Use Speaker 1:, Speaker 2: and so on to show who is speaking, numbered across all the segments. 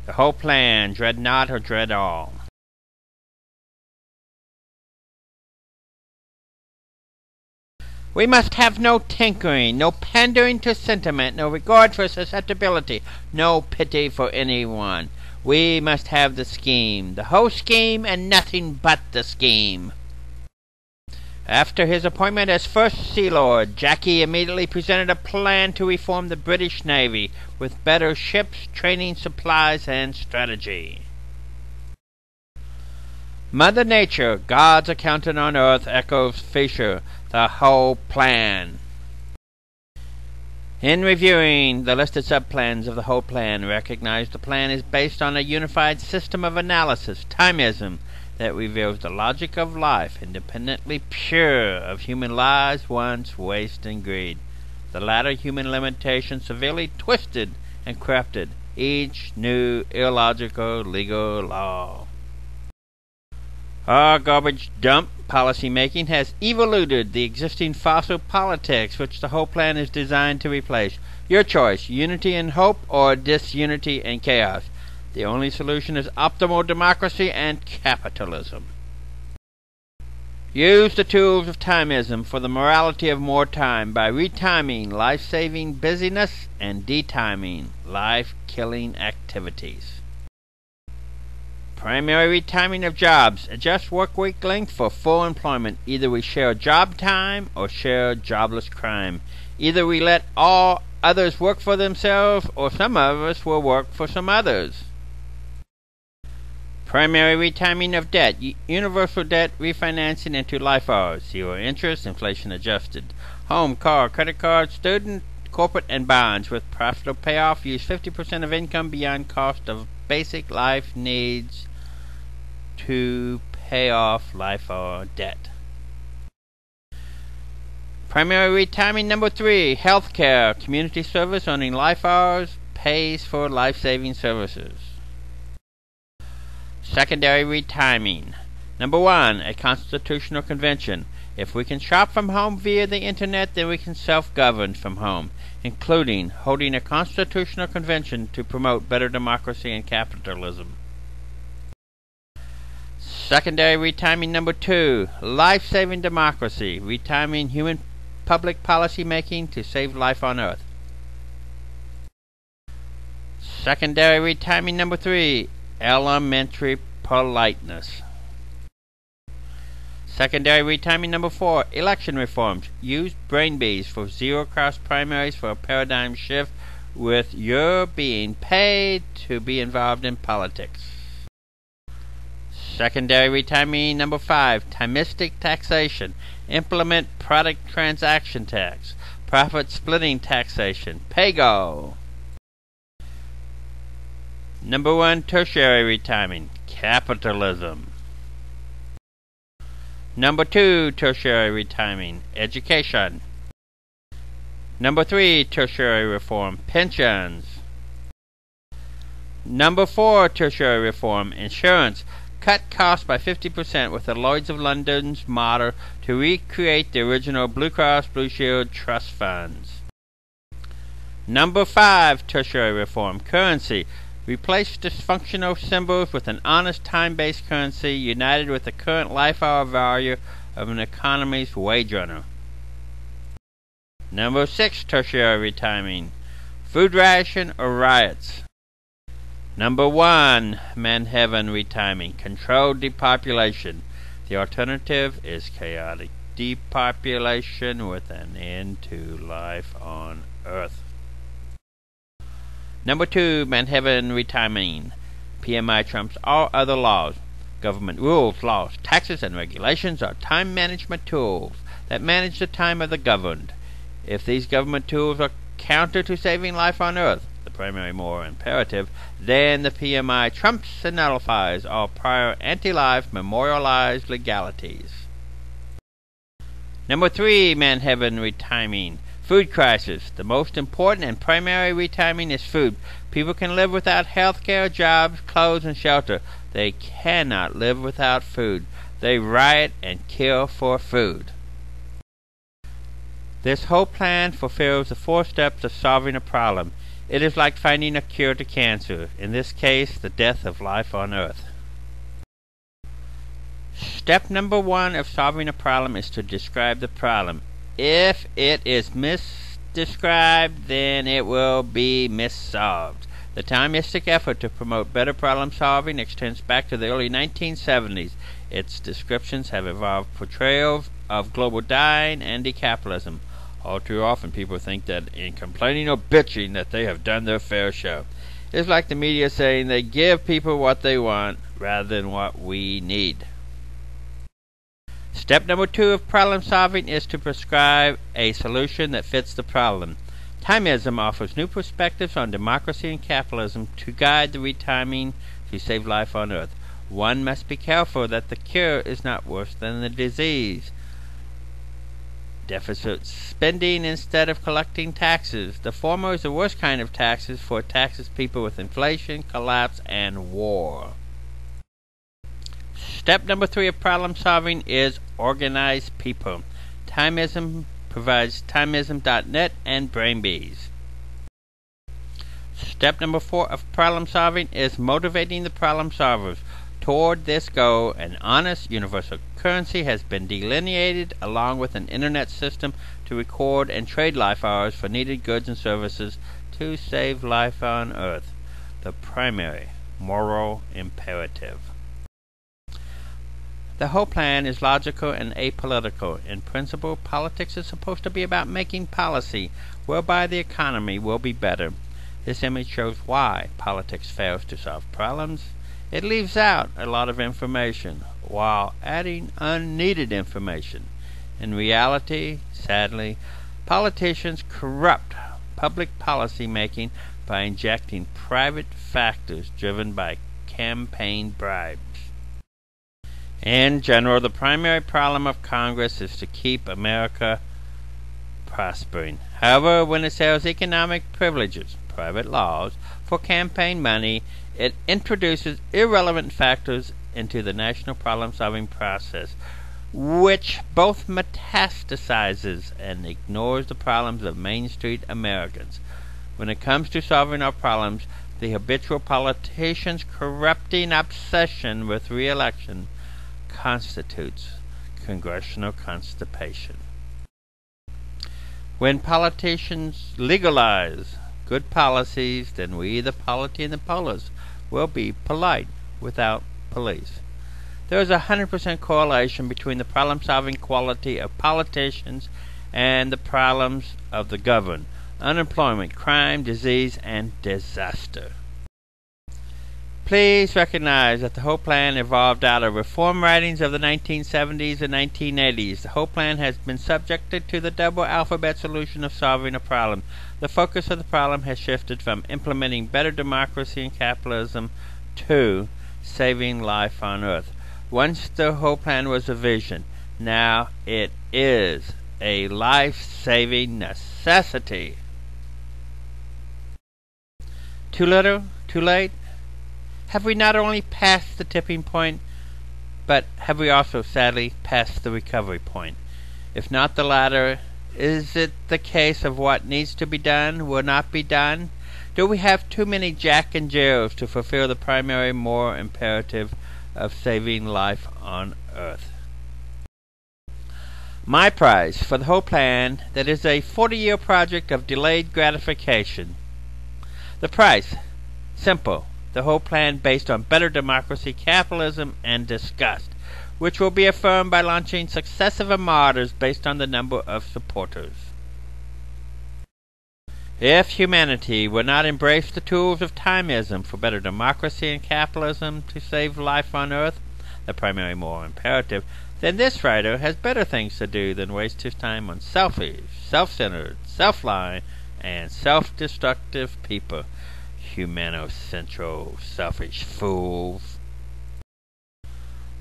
Speaker 1: The whole plan, dread not or dread all. We must have no tinkering, no pandering to sentiment, no regard for susceptibility, no pity for anyone. We must have the scheme, the whole scheme, and nothing but the scheme. After his appointment as First Sea Lord, Jackie immediately presented a plan to reform the British Navy with better ships, training, supplies, and strategy. Mother Nature, God's accountant on earth, echoes Fisher, the whole plan. In reviewing the listed subplans of the whole plan, recognize the plan is based on a unified system of analysis, timeism, that reveals the logic of life, independently pure of human lies, wants, waste, and greed. The latter human limitation severely twisted and corrupted each new illogical legal law. Our garbage dump policy making has evoluted the existing fossil politics which the whole plan is designed to replace. Your choice, unity and hope or disunity and chaos. The only solution is optimal democracy and capitalism. Use the tools of timeism for the morality of more time by retiming life-saving busyness and detiming life-killing activities. Primary retiming of jobs. Adjust work week length for full employment. Either we share job time or share jobless crime. Either we let all others work for themselves or some of us will work for some others. Primary retiming of debt. Universal debt refinancing into life hours. Zero interest, inflation adjusted. Home, car, credit card, student, corporate, and bonds with profitable payoff. Use 50% of income beyond cost of basic life needs to pay off life hour debt. Primary retiming number 3. Healthcare. Community service owning life hours pays for life-saving services. Secondary retiming. Number 1. A constitutional convention. If we can shop from home via the internet, then we can self-govern from home, including holding a constitutional convention to promote better democracy and capitalism. Secondary retiming number 2. Life-saving democracy. Retiming human public policy making to save life on earth. Secondary retiming number 3. Elementary politeness. Secondary retiming number 4. Election reforms. Use brain bees for zero-cost primaries for a paradigm shift with your being paid to be involved in politics. Secondary retiming number 5. Timistic taxation. Implement product transaction tax. Profit splitting taxation. Pay-go. Number 1. Tertiary retiming. Capitalism. Number 2. Tertiary retiming. Education. Number 3. Tertiary reform. Pensions. Number 4. Tertiary reform. Insurance. Cut costs by 50% with the Lloyd's of London's model to recreate the original Blue Cross Blue Shield trust funds. Number 5. Tertiary reform. Currency. Replace dysfunctional symbols with an honest time-based currency united with the current life-hour value of an economy's wage earner. Number 6. Tertiary retiming. Food ration or riots. Number 1. Menhaven retiming. Controlled depopulation. The alternative is chaotic depopulation with an end to life on Earth. Number 2. Menhaven retiming. PMI trumps all other laws. Government rules, laws, taxes, and regulations are time management tools that manage the time of the governed. If these government tools are counter to saving life on Earth, the primary moral imperative, then the PMI trumps and nullifies all prior anti-life memorialized legalities. Number 3. Menhaven retiming. Food crisis. The most important and primary retiming is food. People can live without health care, jobs, clothes, and shelter. They cannot live without food. They riot and kill for food. This whole plan fulfills the 4 steps of solving a problem. It is like finding a cure to cancer, in this case, the death of life on Earth. Step number 1 of solving a problem is to describe the problem. If it is misdescribed, then it will be missolved. The Thomistic effort to promote better problem solving extends back to the early 1970s. Its descriptions have evolved portrayals of global dying and decapitalism. All too often people think that in complaining or bitching that they have done their fair share. It's like the media saying they give people what they want rather than what we need. Step number 2 of problem solving is to prescribe a solution that fits the problem. Thomism offers new perspectives on democracy and capitalism to guide the retiming to save life on Earth. One must be careful that the cure is not worse than the disease. Deficit spending instead of collecting taxes. The former is the worst kind of taxes, for it taxes people with inflation, collapse, and war. Step number 3 of problem solving is organize people. Thomism provides Thomism.net and Brainbees. Step number 4 of problem solving is motivating the problem solvers. Toward this goal, an honest universal currency has been delineated along with an internet system to record and trade life hours for needed goods and services to save life on Earth. The primary moral imperative. The whole plan is logical and apolitical. In principle, politics is supposed to be about making policy whereby the economy will be better. This image shows why politics fails to solve problems. It leaves out a lot of information while adding unneeded information. In reality, sadly, politicians corrupt public policy making by injecting private factors driven by campaign bribes. In general, the primary problem of Congress is to keep America prospering. However, when it sells economic privileges, private laws, for campaign money, it introduces irrelevant factors into the national problem-solving process, which both metastasizes and ignores the problems of Main Street Americans. When it comes to solving our problems, the habitual politician's corrupting obsession with re-election constitutes congressional constipation. When politicians legalize good policies, then we, the polity and the polis, will be polite without police. There is 100% correlation between the problem-solving quality of politicians and the problems of the governed: unemployment, crime, disease, and disaster. Please recognize that the whole plan evolved out of reform writings of the 1970s and 1980s. The whole plan has been subjected to the double alphabet solution of solving a problem. The focus of the problem has shifted from implementing better democracy and capitalism to saving life on Earth. Once the whole plan was a vision, now it is a life-saving necessity. Too little? Too late? Have we not only passed the tipping point, but have we also sadly passed the recovery point? If not the latter, is it the case of what needs to be done will not be done? Do we have too many Jack and Jills to fulfill the primary moral imperative of saving life on Earth? My prize for the whole plan, that is a 40-year project of delayed gratification. The price, simple. The whole plan based on better democracy, capitalism, and disgust, which will be affirmed by launching successive armadas based on the number of supporters. If humanity would not embrace the tools of Thomism for better democracy and capitalism to save life on Earth, the primary moral imperative, then this writer has better things to do than waste his time on selfish, self-centered, self-lying, and self-destructive people. Humanocentral, selfish fools.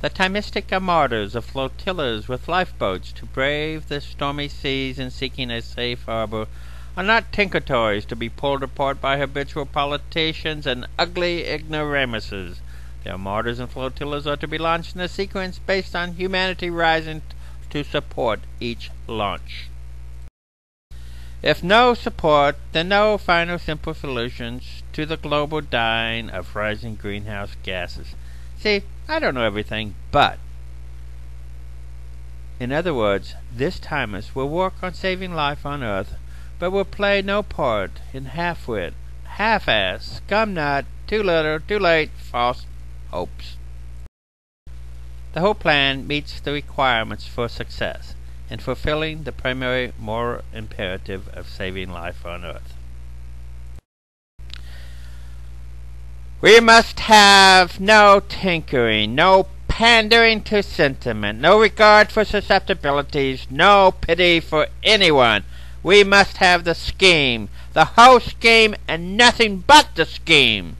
Speaker 1: The Thomistic armadas of flotillas with lifeboats to brave the stormy seas in seeking a safe harbor are not tinker toys to be pulled apart by habitual politicians and ugly ignoramuses. The armadas and flotillas are to be launched in a sequence based on humanity rising to support each launch. If no support, then no final simple solutions to the global dying of rising greenhouse gases. See, I don't know everything, but in other words, this timers will work on saving life on Earth, but will play no part in half-wit, half-ass, scum-nut, too little, too late, false hopes. The whole plan meets the requirements for success in fulfilling the primary moral imperative of saving life on Earth. We must have no tinkering, no pandering to sentiment, no regard for susceptibilities, no pity for anyone. We must have the scheme, the whole scheme, and nothing but the scheme.